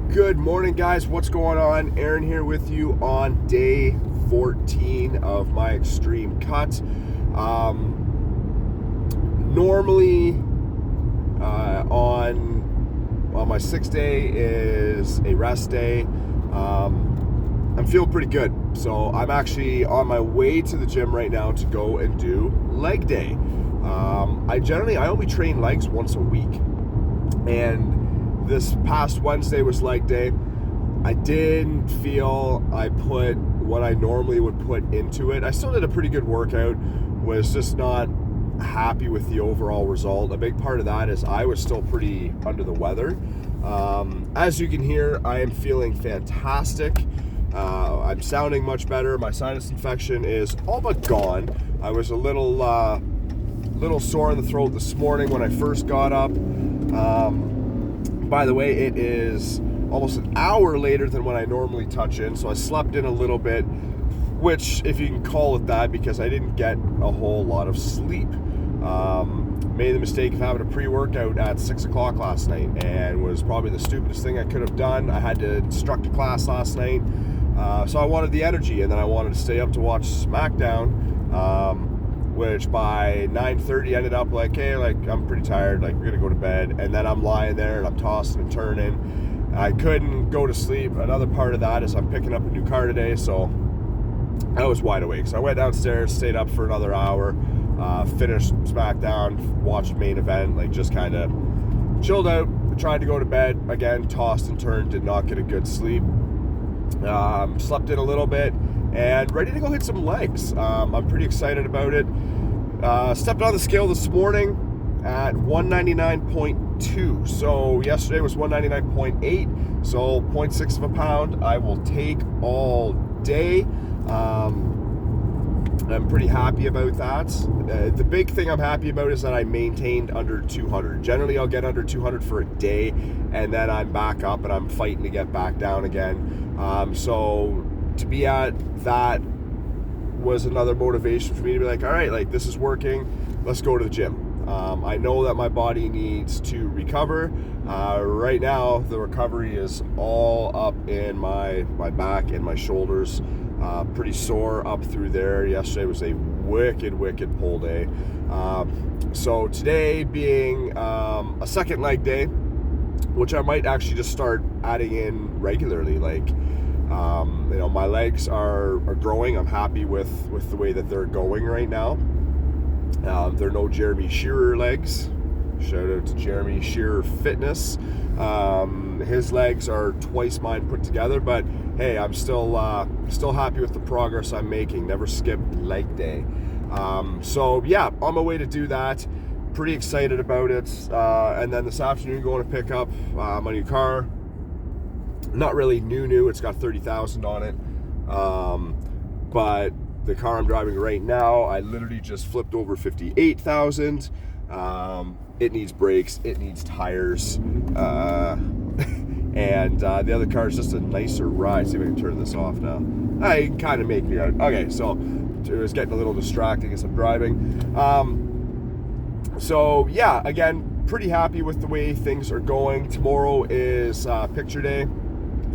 Good morning, guys. What's going on? Aaron here with you on day 14 of my extreme cut. Normally, on my 6th day is a rest day. I'm feeling pretty good, so I'm actually on my way to the gym right now to go and do leg day. I only train legs once a week, and this past Wednesday was leg day. I didn't feel I put what I normally would put into it. I still did a pretty good workout, was just not happy with the overall result. A big part of that is I was still pretty under the weather. As you can hear, I am feeling fantastic. I'm sounding much better. My sinus infection is all but gone. I was a little sore in the throat this morning when I first got up. By the way, it is almost an hour later than when I normally touch in, so I slept in a little bit, which, if you can call it that, because I didn't get a whole lot of sleep. Made the mistake of having a pre-workout at 6 o'clock last night, and was probably the stupidest thing I could have done. I had to instruct a class last night, so I wanted the energy, and then I wanted to stay up to watch SmackDown, which by 9:30 ended up like, hey, like, I'm pretty tired, like, we're gonna go to bed. And then I'm lying there and I'm tossing and turning. I couldn't go to sleep. Another part of that is I'm picking up a new car today, so I was wide awake. So I went downstairs, stayed up for another hour, finished SmackDown, watched main event, like, just kind of chilled out, tried to go to bed, again, tossed and turned, did not get a good sleep. Slept in a little bit and ready to go hit some legs. I'm pretty excited about it. Stepped on the scale this morning at 199.2. So yesterday was 199.8. So 0.6 of a pound. I will take all day. I'm pretty happy about that. The big thing I'm happy about is that I maintained under 200. Generally, I'll get under 200 for a day, and then I'm back up and I'm fighting to get back down again. So to be at that was another motivation for me to be like, all right, like, this is working, let's go to the gym. I know that my body needs to recover. Right now, the recovery is all up in my back and my shoulders. Pretty sore up through there. Yesterday was a wicked pull day. So today being a second leg day, which I might actually just start adding in regularly. Like, my legs are growing. I'm happy with the way that they're going right now. They're no Jeremy Shearer legs. Shout out to Jeremy Shearer Fitness. His legs are twice mine put together, but hey, I'm still happy with the progress I'm making. Never skipped leg day. So yeah, on my way to do that. Pretty excited about it. And then this afternoon, going to pick up my new car. Not really new. It's got 30,000 on it. But the car I'm driving right now, I literally just flipped over 58,000. It needs brakes, it needs tires, and the other car is just a nicer ride. See if I can turn this off now. I kind of make me out. Okay, so it was getting a little distracting as I'm driving. So yeah, again, pretty happy with the way things are going. Tomorrow is picture day,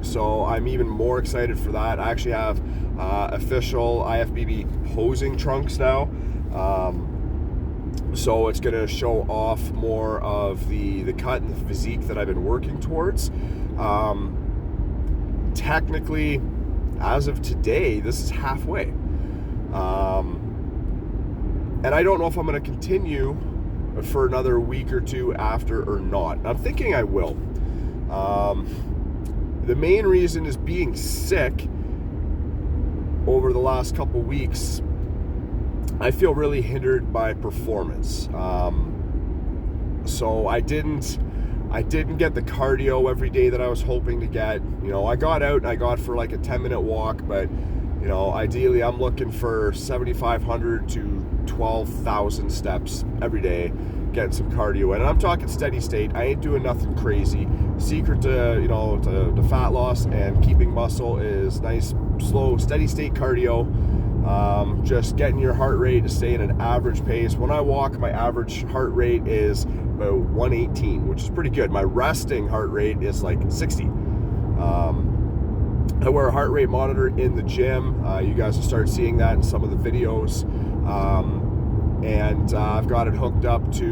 so I'm even more excited for that. I actually have official IFBB posing trunks now. So it's going to show off more of the cut and the physique that I've been working towards. Technically, as of today, this is halfway. And I don't know if I'm going to continue for another week or two after or not. I'm thinking I will. The main reason is being sick over the last couple weeks. I feel really hindered by performance. So I didn't get the cardio every day that I was hoping to get. I got out and I got for like a 10-minute walk, but ideally I'm looking for 7,500 to 12,000 steps every day, getting some cardio in. And I'm talking steady state. I ain't doing nothing crazy. Secret to fat loss and keeping muscle is nice, slow, steady state cardio. Just getting your heart rate to stay at an average pace. When I walk, my average heart rate is about 118, which is pretty good. My resting heart rate is like 60. I wear a heart rate monitor in the gym. You guys will start seeing that in some of the videos. And I've got it hooked up to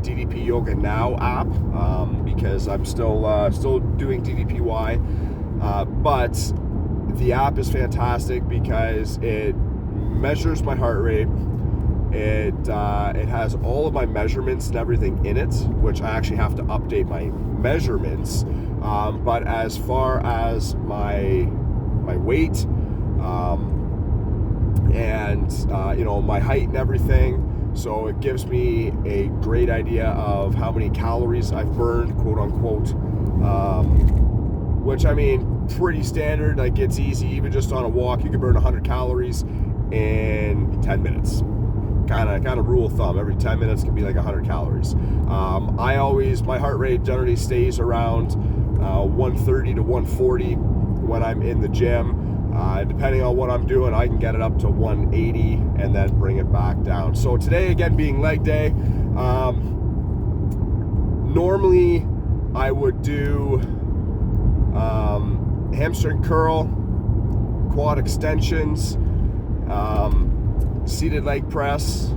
DDP Yoga Now app because I'm still doing DDPY. But the app is fantastic because it measures my heart rate. It has all of my measurements and everything in it, which I actually have to update my measurements. But as far as my weight and my height and everything, so it gives me a great idea of how many calories I've burned, quote unquote, which I mean, pretty standard. Like, it's easy. Even just on a walk, you can burn 100 calories in 10 minutes. Kind of rule of thumb. Every 10 minutes can be like 100 calories. My heart rate generally stays around 130 to 140 when I'm in the gym. Depending on what I'm doing, I can get it up to 180 and then bring it back down. So today, again, being leg day, normally I would do hamstring curl, quad extensions, seated leg press,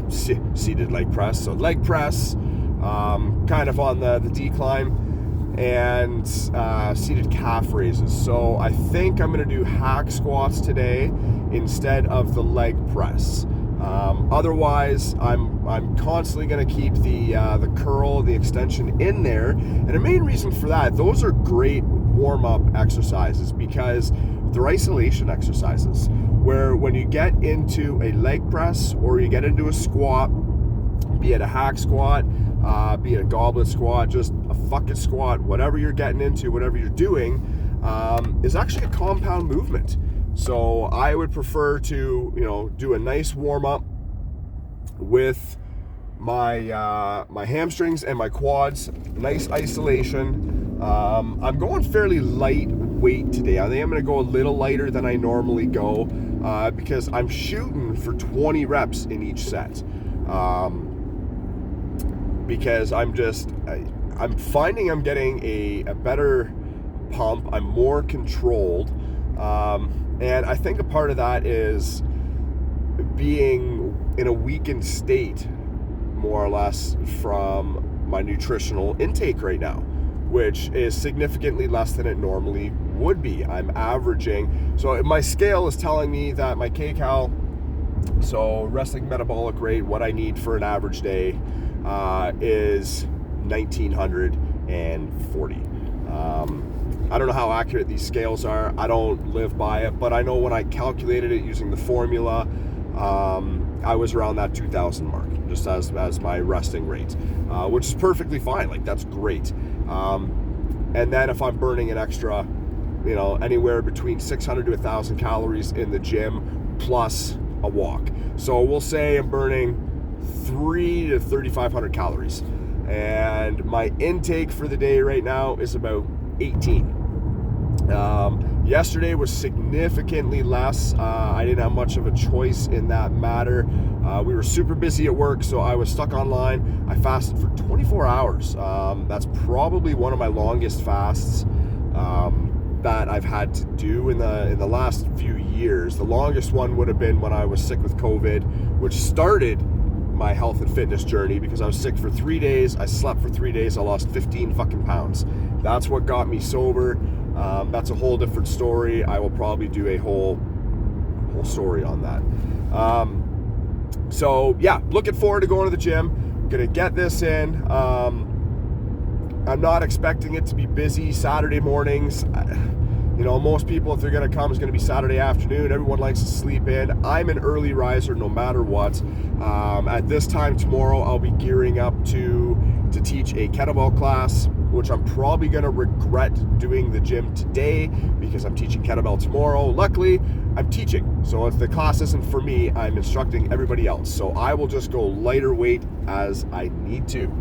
so leg press, kind of on the decline, and seated calf raises. So I think I'm going to do hack squats today instead of the leg press. Otherwise, I'm constantly going to keep the curl, the extension in there. And the main reason for that, those are great warm-up exercises because they're isolation exercises, where when you get into a leg press or you get into a squat, be it a hack squat, be it a goblet squat, just a fucking squat, whatever you're getting into, whatever you're doing, is actually a compound movement. So I would prefer to, do a nice warm up with my my hamstrings and my quads, nice isolation. I'm going fairly light weight today. I think I'm going to go a little lighter than I normally go because I'm shooting for 20 reps in each set. Because I'm finding I'm getting a better pump. I'm more controlled. And I think a part of that is being in a weakened state, more or less, from my nutritional intake right now, which is significantly less than it normally would be. I'm averaging, so my scale is telling me that my kcal, so resting metabolic rate, what I need for an average day, is 1940. I don't know how accurate these scales are. I don't live by it, but I know when I calculated it using the formula, I was around that 2,000 mark, just as my resting rate, which is perfectly fine. Like, that's great. And then if I'm burning an extra, anywhere between 600 to 1,000 calories in the gym plus a walk. So we'll say I'm burning 3 to 3,500 calories. And my intake for the day right now is about 18. Yesterday was significantly less. I didn't have much of a choice in that matter. We were super busy at work, so I was stuck online. I fasted for 24 hours. That's probably one of my longest fasts that I've had to do in the last few years. The longest one would have been when I was sick with COVID, which started my health and fitness journey because I was sick for 3 days. I slept for 3 days. I lost 15 fucking pounds. That's what got me sober. That's a whole different story. I will probably do a whole story on that. So yeah, looking forward to going to the gym. Gonna get this in. I'm not expecting it to be busy Saturday mornings. Most people, if they're gonna come, it's gonna be Saturday afternoon. Everyone likes to sleep in. I'm an early riser no matter what. At this time tomorrow, I'll be gearing up to teach a kettlebell class, which I'm probably gonna regret doing the gym today because I'm teaching kettlebell tomorrow. Luckily, I'm teaching, so if the class isn't for me, I'm instructing everybody else. So I will just go lighter weight as I need to.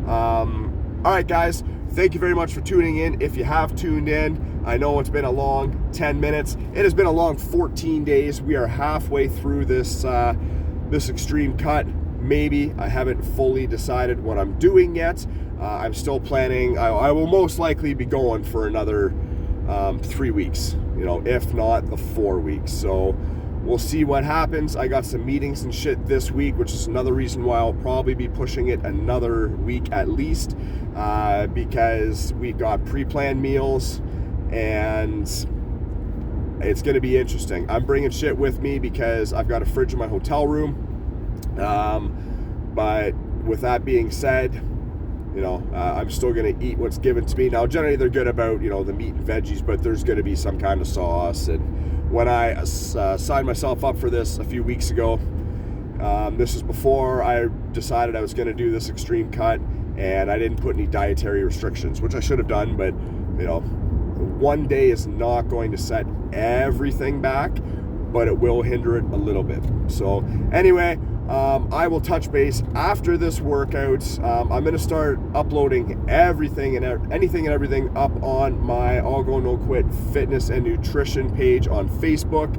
All right, guys, thank you very much for tuning in. If you have tuned in, I know it's been a long 10 minutes. It has been a long 14 days. We are halfway through this extreme cut. Maybe. I haven't fully decided what I'm doing yet. I'm still planning. I will most likely be going for another 3 weeks, if not the 4 weeks. So we'll see what happens. I got some meetings and shit this week, which is another reason why I'll probably be pushing it another week at least, because we've got pre-planned meals and it's going to be interesting. I'm bringing shit with me because I've got a fridge in my hotel room. But with that being said, I'm still going to eat what's given to me. Now, generally they're good about, the meat and veggies, but there's going to be some kind of sauce. And when I signed myself up for this a few weeks ago, this is before I decided I was going to do this extreme cut, and I didn't put any dietary restrictions, which I should have done, but, one day is not going to set everything back, but it will hinder it a little bit. So anyway, I will touch base after this workout. I'm going to start uploading everything and anything and everything up on my All Go No Quit fitness and nutrition page on Facebook.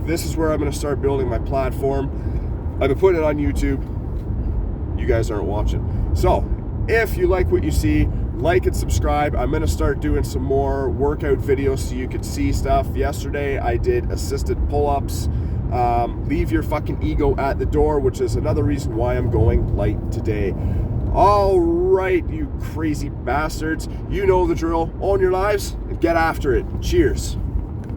This is where I'm going to start building my platform. I've been putting it on YouTube. You guys aren't watching. So if you like what you see, like and subscribe. I'm going to start doing some more workout videos so you could see stuff. Yesterday I did assisted pull-ups. Leave your fucking ego at the door, which is another reason why I'm going light today. All right, you crazy bastards. You know the drill. Own your lives and get after it. Cheers.